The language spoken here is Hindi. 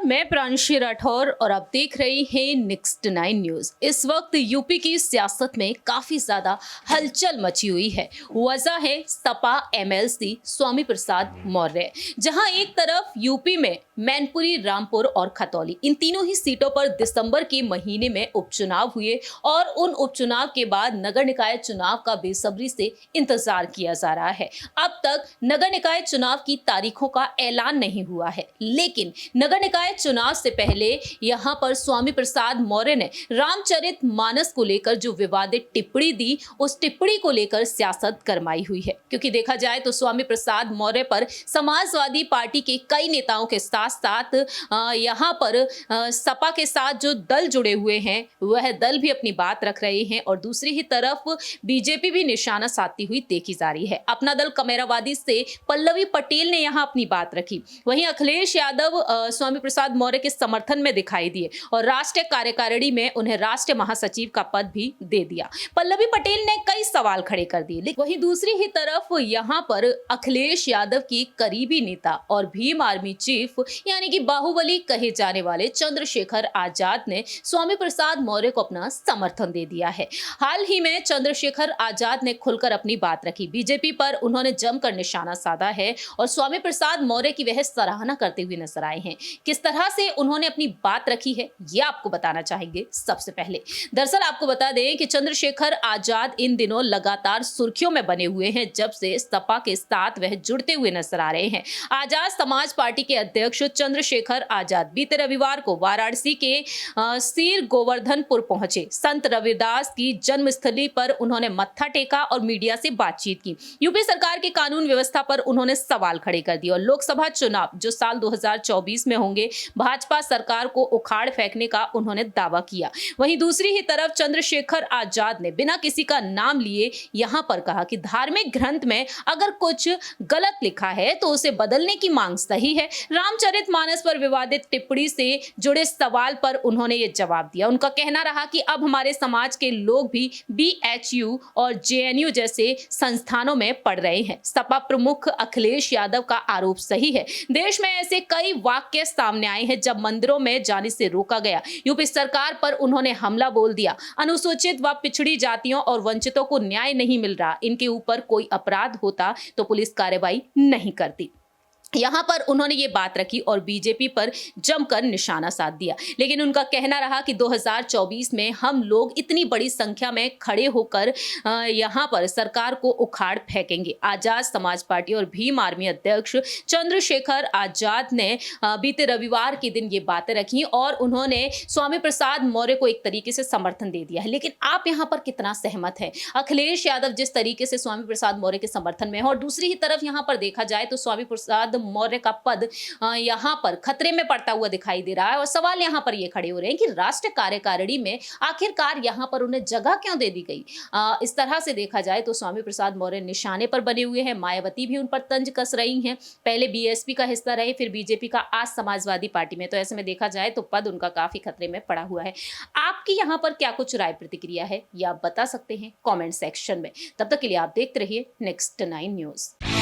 मैं प्रांशी राठौर और आप देख रहे हैं नेक्स्ट 9 न्यूज। इस वक्त यूपी की सियासत में काफी ज्यादा हलचल मची हुई है। वजह है सपा एमएलसी स्वामी प्रसाद मौर्य, जहां एक तरफ यूपी में मैनपुरी, रामपुर और खतौली, इन तीनों ही सीटों पर दिसंबर के महीने में उपचुनाव हुए और उन उपचुनाव के बाद नगर निकाय चुनाव का बेसब्री से इंतजार किया जा रहा है। अब तक नगर निकाय चुनाव की तारीखों का ऐलान नहीं हुआ है, लेकिन नगर निकाय चुनाव से पहले यहां पर स्वामी प्रसाद मौर्य ने रामचरित मानस को लेकर जो विवादित टिप्पणी दी, उस टिप्पणी को लेकर सियासत गरमाई हुई है। क्योंकि देखा जाए तो स्वामी प्रसाद मौर्य पर समाजवादी पार्टी के कई नेताओं के साथ साथ यहां पर सपा के साथ जो दल जुड़े हुए हैं वह दल भी अपनी बात रख रहे हैं और दूसरी ही तरफ बीजेपी भी निशाना साधती हुई देखी जा रही है। अपना दल कमेरावादी से पल्लवी पटेल ने यहां अपनी बात रखी। वहीं अखिलेश यादव स्वामी प्रसाद मौर्य के समर्थन में दिखाई दिए और राष्ट्रीय कार्यकारिणी में उन्हें राष्ट्रीय महासचिव का पद भी दे दिया। पल्लवी पटेल ने कई सवाल खड़े कर दिए। वहीं दूसरी ही तरफ यहां पर अखिलेश यादव की करीबी नेता और भीम आर्मी चीफ यानी कि बाहुबली कहे जाने वाले चंद्रशेखर आजाद ने स्वामी प्रसाद मौर्य को अपना समर्थन दे दिया है। हाल ही में चंद्रशेखर आजाद ने खुलकर अपनी बात रखी। बीजेपी पर उन्होंने जमकर निशाना साधा है और स्वामी प्रसाद मौर्य की वह सराहना करते हुए नजर आए हैं। किस तरह से उन्होंने अपनी बात रखी है यह आपको बताना चाहेंगे। सबसे पहले दरअसल आपको बता दें कि चंद्रशेखर आजाद इन दिनों लगातार सुर्खियों में बने हुए हैं जब से सपा के साथ वह जुड़ते हुए नजर आ रहे हैं। आजाद समाज पार्टी के अध्यक्ष चंद्रशेखर आजाद बीते रविवार को वाराणसी के सीर गोवर्धनपुर पहुंचे। संत रविदास की जन्मस्थली पर उन्होंने मत्था टेका और मीडिया से बातचीत की। यूपी सरकार की कानून व्यवस्था पर उन्होंने सवाल खड़े कर दिए और लोकसभा चुनाव जो साल 2024 में होंगे, भाजपा सरकार को उखाड़ फेंकने का उन्होंने दावा किया। वहीं दूसरी ही तरफ चंद्रशेखर आजाद ने बिना किसी का नाम लिए यहां पर कहा कि धार्मिक ग्रंथ में अगर कुछ गलत लिखा है तो उसे बदलने की मांग सही है। रामचरितमानस पर विवादित टिप्पणी से जुड़े सवाल पर उन्होंने ये जवाब दिया। उनका कहना रहा कि अब हमारे समाज के लोग भी बीएचयू और जेएनयू जैसे संस्थानों में पढ़ रहे हैं। सपा प्रमुख अखिलेश यादव का आरोप सही है। देश में ऐसे कई वाक्य सामने आए हैं जब मंदिरों में जाने से रोका गया। यूपी सरकार पर उन्होंने हमला बोल दिया। अनुसूचित व पिछड़ी जातियों और वंचितों को न्याय नहीं मिल रहा, इनके ऊपर कोई अपराध होता तो पुलिस कार्रवाई नहीं करती। यहां पर उन्होंने ये बात रखी और बीजेपी पर जमकर निशाना साध दिया। लेकिन उनका कहना रहा कि 2024 में हम लोग इतनी बड़ी संख्या में खड़े होकर यहां पर सरकार को उखाड़ फेंकेंगे। आजाद समाज पार्टी और भीम आर्मी अध्यक्ष चंद्रशेखर आजाद ने बीते रविवार के दिन ये बातें रखी और उन्होंने स्वामी प्रसाद मौर्य को एक तरीके से समर्थन दे दिया है। लेकिन आप यहां पर कितना सहमत है? अखिलेश यादव जिस तरीके से स्वामी प्रसाद मौर्य के समर्थन में है और दूसरी ही तरफ यहां पर देखा जाए तो स्वामी प्रसाद मौर्य का पद यहां पर खतरे में पड़ता हुआ दिखाई दे रहा है और सवाल यहां पर ये खड़े हो रहे हैं कि राष्ट्रीय कार्यकारिणी में आखिरकार यहां पर उन्हें जगह क्यों दे दी गई। इस तरह से देखा जाए तो स्वामी प्रसाद मौर्य निशाने पर बने हुए हैं। मायावती भी उन पर तंज कस रही हैं। पहले बीएसपी का हिस्सा रहे, फिर बीजेपी का, आज समाजवादी पार्टी में। तो ऐसे में देखा जाए तो पद उनका काफी खतरे में पड़ा हुआ है। आपकी यहां पर क्या कुछ राय प्रतिक्रिया है या आप बता सकते हैं कॉमेंट सेक्शन में। तब तक के लिए आप देखते रहिए नेक्स्ट 9 न्यूज।